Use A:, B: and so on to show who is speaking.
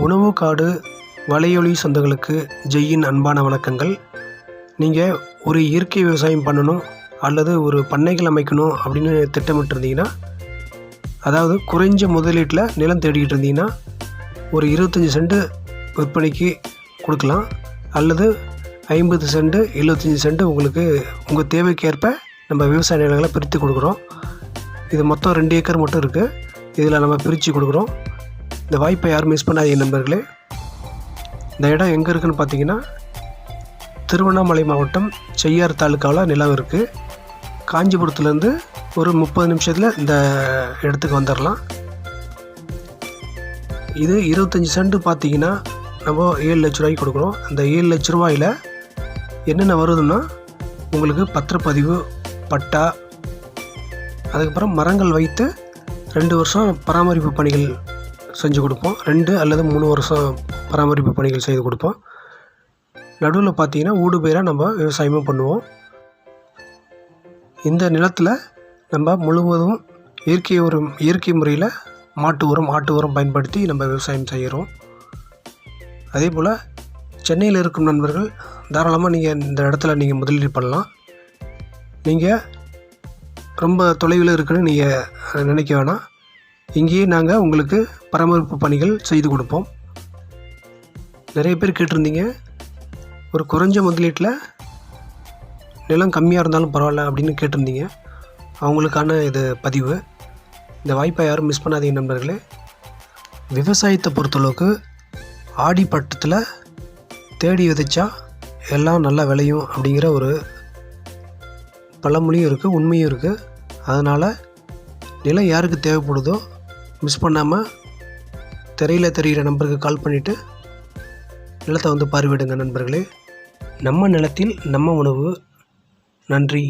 A: உணவு காடு வலையொலி சொந்தங்களுக்கு ஜெய்யின் அன்பான வணக்கங்கள். நீங்கள் ஒரு இயற்கை விவசாயம் பண்ணணும் அல்லது ஒரு பண்ணைகள் அமைக்கணும் அப்படின்னு திட்டமிட்டிருந்தீங்கன்னா, அதாவது குறைஞ்ச முதலீட்டில் நிலம் தேடிக்கிட்டு இருந்தீங்கன்னா, ஒரு 25 சென்ட் விற்பனைக்கு கொடுக்கலாம். அல்லது 50 சென்ட் 75 சென்ட் உங்களுக்கு உங்கள் தேவைக்கேற்ப நம்ம விவசாய நிலங்களை பிரித்து கொடுக்குறோம். இது மொத்தம் 2 ஏக்கர் மட்டும் இருக்குது. இதில் நம்ம பிரித்து கொடுக்குறோம். இந்த வாய்ப்பை யாரும் மிஸ் பண்ணாதீங்க நண்பர்களே. இந்த இடம் எங்கே இருக்குதுன்னு பார்த்தீங்கன்னா, திருவண்ணாமலை மாவட்டம் செய்யார் தாலுக்காவில் நிலம் இருக்குது. காஞ்சிபுரத்துலேருந்து ஒரு 30 நிமிஷத்தில் இந்த இடத்துக்கு வந்துடலாம். இது 25 சென்ட் பார்த்தீங்கன்னா நம்ம 7 லட்ச ரூபாய்க்கு கொடுக்குறோம். அந்த 7 லட்ச ரூபாயில் என்னென்ன வருதுன்னா, உங்களுக்கு பத்திரப்பதிவு, பட்டா, அதுக்கப்புறம் மரங்கள் வைத்து 2 வருஷம் பராமரிப்பு பணிகள் செஞ்சு கொடுப்போம். 2 அல்லது 3 வருஷம் பராமரிப்பு பணிகள் செய்து கொடுப்போம். நடுவில் பார்த்தீங்கன்னா ஊடு பயிராக நம்ம விவசாயமும் பண்ணுவோம். இந்த நிலத்தில் நம்ம முழுவதும் இயற்கை முறையில் மாட்டு உரம் பயன்படுத்தி நம்ம விவசாயம் செய்கிறோம். அதே போல் சென்னையில் இருக்கும் நண்பர்கள் தாராளமாக நீங்கள் இந்த இடத்துல நீங்கள் முதலீடு பண்ணலாம். நீங்கள் ரொம்ப தொலைவில் இருக்குன்னு நீங்கள் நினைக்க வேணாம். இங்கேயே நாங்கள் உங்களுக்கு பராமரிப்பு பணிகள் செய்து கொடுப்போம். நிறைய பேர் கேட்டிருந்தீங்க, ஒரு குறைஞ்ச முதலீட்டில் நிலம் கம்மியாக இருந்தாலும் பரவாயில்ல அப்படின்னு கேட்டிருந்தீங்க. அவங்களுக்கான இது பதிவு. இந்த வாய்ப்பை யாரும் மிஸ் பண்ணாதீங்க நண்பர்களே. விவசாயத்தை பொறுத்தளவுக்கு ஆடி பட்டத்தில் தேடி விதைச்சா எல்லாம் நல்லா விளையும் அப்படிங்கிற ஒரு பழமொழியும் இருக்குது, உண்மையும் இருக்குது. அதனால் நிலம் யாருக்கு தேவைப்படுதோ மிஸ் பண்ணாமல் திரையில் தெரிகிற நம்பருக்கு கால் பண்ணிவிட்டு நிலத்தை வந்து பார்வையிடுங்க நண்பர்களே. நம்ம நிலத்தில் நம்ம உணவு. நன்றி.